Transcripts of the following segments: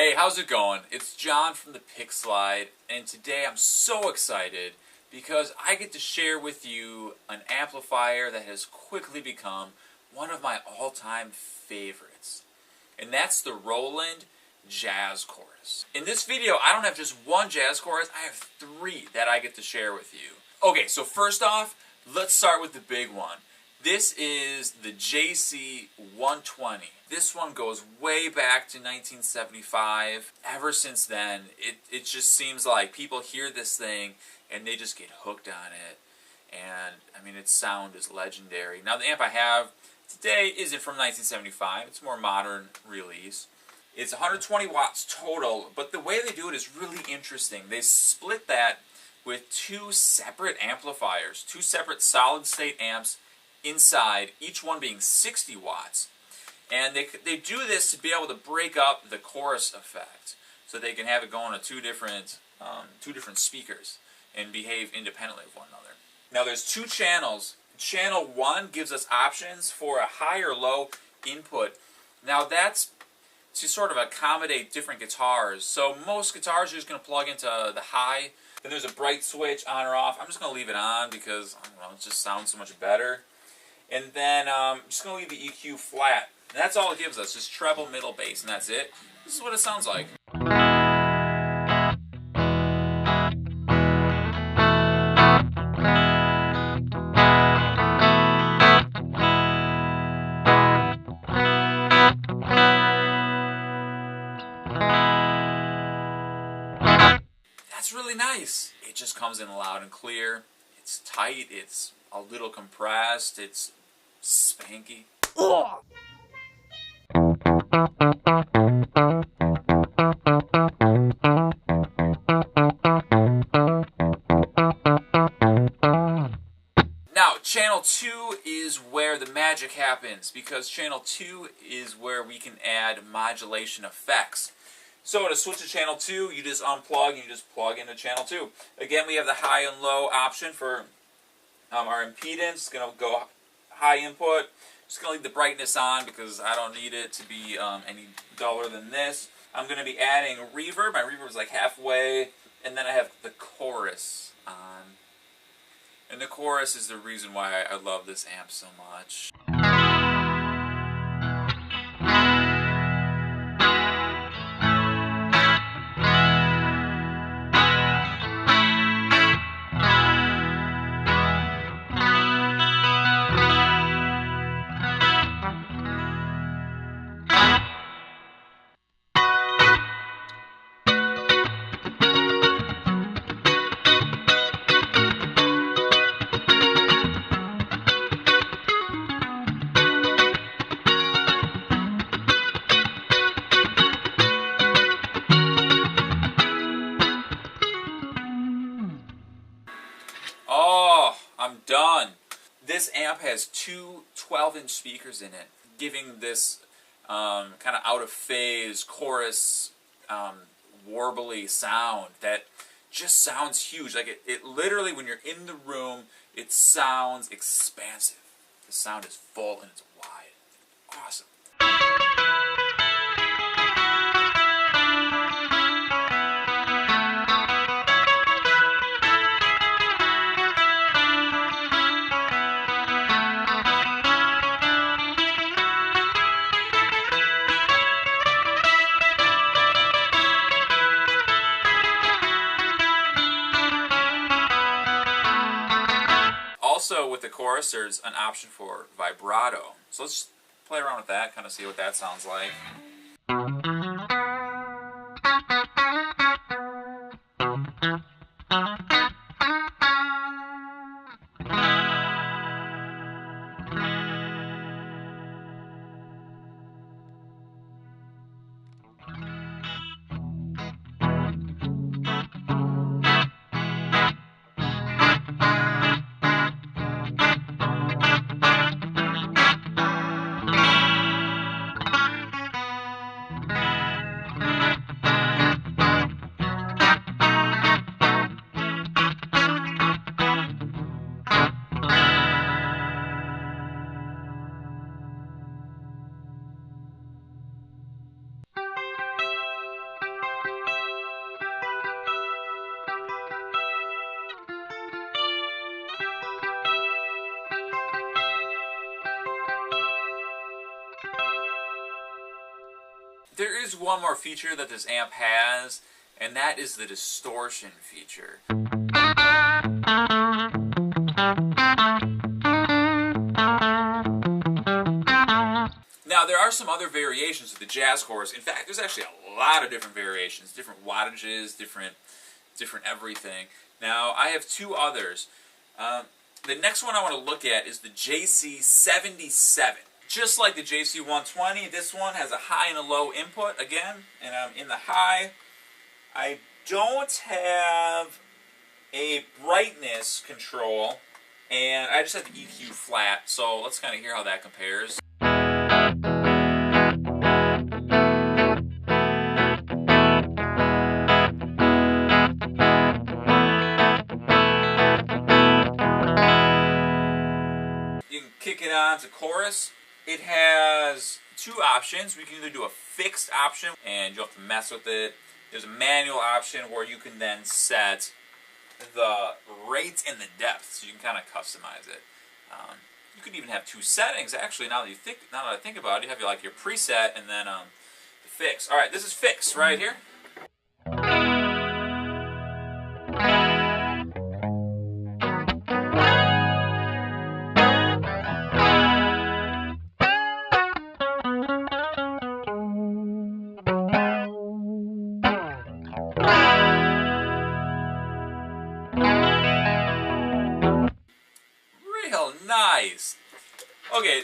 Hey, how's it going? It's John from the Pick Slide, and today I'm so excited because I get to share with you an amplifier that has quickly become one of my all-time favorites. And that's the Roland Jazz Chorus. In this video, I don't have just one jazz chorus, I have three that I get to share with you. Okay, so first off, let's start with the big one. This is the JC120. This one goes way back to 1975. Ever since then, it just seems like people hear this thing and they just get hooked on it. And, I mean, its sound is legendary. Now, the amp I have today isn't from 1975. It's a more modern release. It's 120 watts total, but the way they do it is really interesting. They split that with two separate amplifiers, two separate solid-state amps inside, each one being 60 watts. And they do this to be able to break up the chorus effect, so they can have it going to two different speakers and behave independently of one another. Now there's two channels. Channel 1 gives us options for a high or low input. Now that's to sort of accommodate different guitars. So most guitars are just going to plug into the high. Then there's a bright switch on or off. I'm just going to leave it on because, I don't know, it just sounds so much better. And then I'm just going to leave the EQ flat. And that's all it gives us, just treble, middle, bass, and that's it. This is what it sounds like. That's really nice. It just comes in loud and clear. It's tight, it's a little compressed, it's spanky. Ugh. Now, channel 2 is where the magic happens, because channel 2 is where we can add modulation effects. So to switch to channel 2, you just unplug and you just plug into channel 2. Again, we have the high and low option for our impedance. It's going to go high input. Just going to leave the brightness on because I don't need it to be any duller than this. I'm going to be adding reverb. My reverb is like halfway. And then I have the chorus on. And the chorus is the reason why I love this amp so much. Oh, I'm done. This amp has two 12-inch speakers in it, giving this kind of out-of-phase chorus warbly sound that just sounds huge. Like it literally, when you're in the room, it sounds expansive. The sound is full and it's wide. Awesome. Also, with the chorus, there's an option for vibrato. So let's play around with that, kind of see what that sounds like. is one more feature that this amp has, and that is the distortion feature. Now, there are some other variations of the Jazz Chorus. In fact, there's actually a lot of different variations, different wattages, different everything. Now, I have two others. The next one I want to look at is the JC77. Just like the JC120, this one has a high and a low input again, and I'm in the high. I don't have a brightness control, and I just have the EQ flat, so let's kind of hear how that compares. You can kick it on to chorus. It has two options. We can either do a fixed option, and you'll have to mess with it. There's a manual option where you can then set the rate and the depth, so you can kind of customize it. You could even have two settings, actually. Now that I think about it, you have your preset and then the fix. All right, this is fix right here. Real nice. Okay,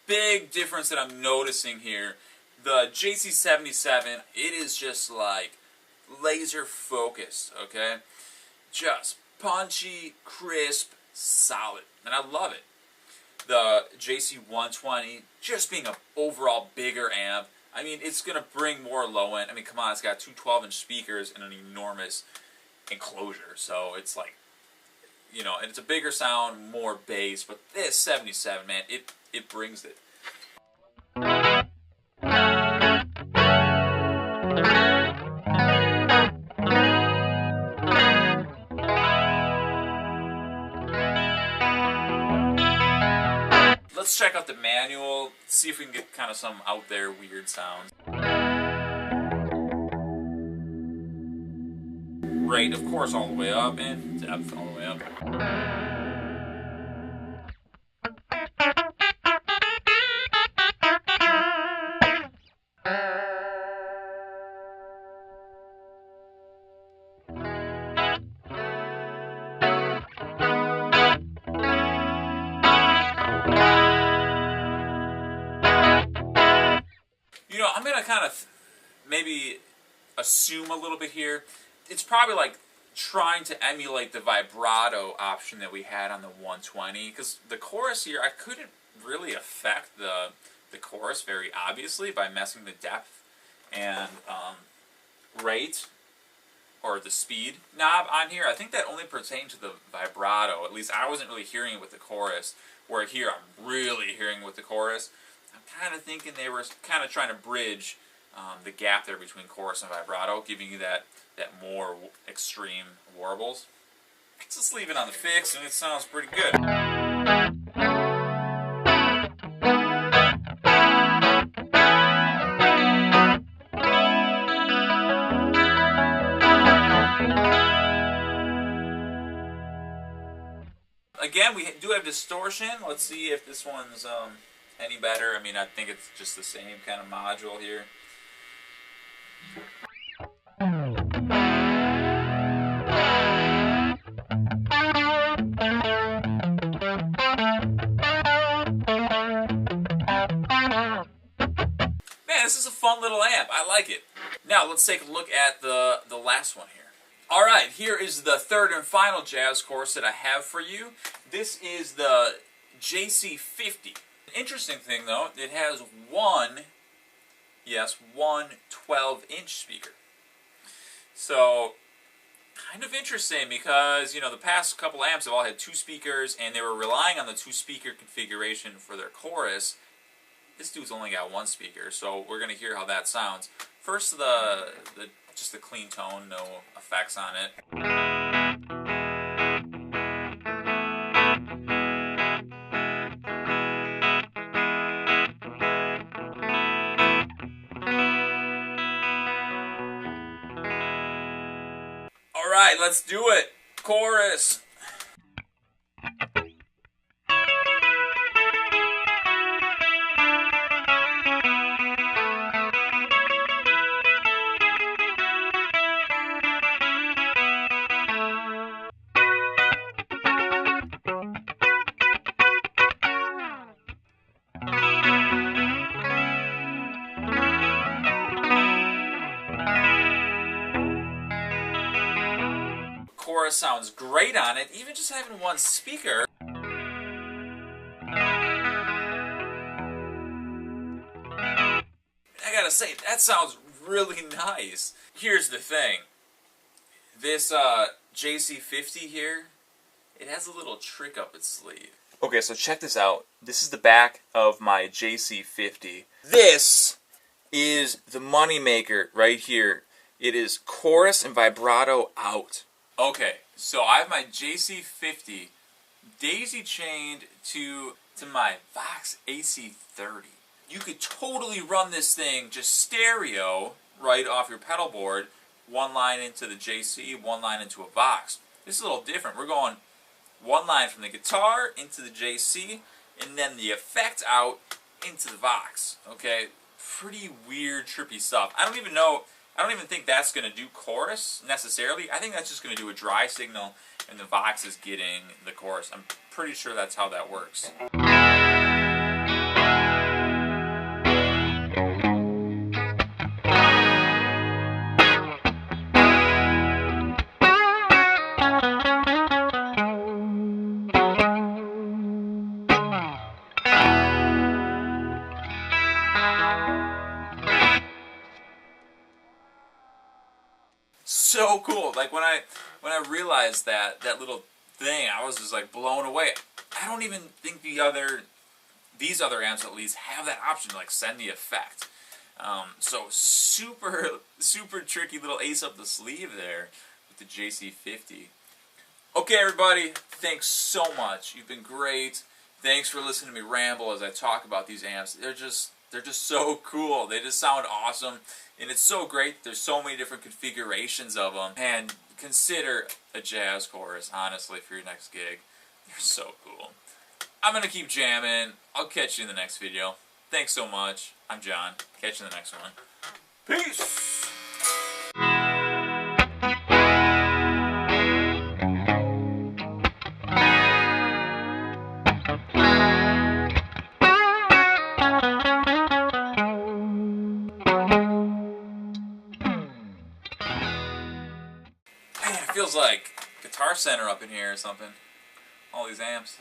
big difference that I'm noticing here. The JC77, it is just like laser focused, okay? Just punchy, crisp, solid, and I love it. The JC120, just being an overall bigger amp, I mean, it's going to bring more low end. I mean, come on, it's got two 12-inch speakers and an enormous enclosure, so it's like, you know, and it's a bigger sound, more bass, but this 77, man, it brings it. Let's check out the manual, see if we can get kind of some out there weird sounds. Rate, of course, all the way up, and depth all the way up. You know, I'm going to kind of maybe assume a little bit here. It's probably like trying to emulate the vibrato option that we had on the 120, because the chorus here, I couldn't really affect the chorus very obviously by messing the depth and rate or the speed knob on here. I think that only pertained to the vibrato. At least I wasn't really hearing it with the chorus, where here I'm really hearing it with the chorus. I'm kind of thinking they were kind of trying to bridge the gap there between chorus and vibrato, giving you that more extreme warbles. Let's just leave it on the fix, and it sounds pretty good. Again, we do have distortion. Let's see if this one's any better. I mean, I think it's just the same kind of module here. Man, this is a fun little amp. I like it. Now, let's take a look at the last one here. Alright, here is the third and final jazz chorus that I have for you. This is the JC50. Interesting thing, though, it has one 12-inch speaker. So, kind of interesting because, you know, the past couple amps have all had two speakers, and they were relying on the two-speaker configuration for their chorus. This dude's only got one speaker, so we're going to hear how that sounds. First, just the clean tone, no effects on it. Alright, let's do it. Chorus. Chorus sounds great on it, even just having one speaker. I gotta say, that sounds really nice. Here's the thing. This JC50 here, it has a little trick up its sleeve. Okay, so check this out. This is the back of my JC50. This is the moneymaker right here. It is chorus and vibrato out. Okay, so I have my JC50 daisy chained to my Vox AC30. You could totally run this thing just stereo right off your pedal board, one line into the JC, one line into a Vox. This is a little different. We're going one line from the guitar into the JC, and then the effect out into the Vox. Okay, pretty weird, trippy stuff. I don't even think that's going to do chorus necessarily. I think that's just going to do a dry signal and the Vox is getting the chorus. I'm pretty sure that's how that works. So cool. Like when I realized that little thing, I was just like blown away. I don't even think these other amps at least have that option to like send the effect. So super tricky little ace up the sleeve there with the JC50. Okay, everybody, thanks so much. You've been great. Thanks for listening to me ramble as I talk about these amps. They're just so cool. They just sound awesome. And it's so great. There's so many different configurations of them. And consider a jazz chorus, honestly, for your next gig. They're so cool. I'm going to keep jamming. I'll catch you in the next video. Thanks so much. I'm John. Catch you in the next one. Peace! Man, it feels like Guitar Center up in here or something. All these amps.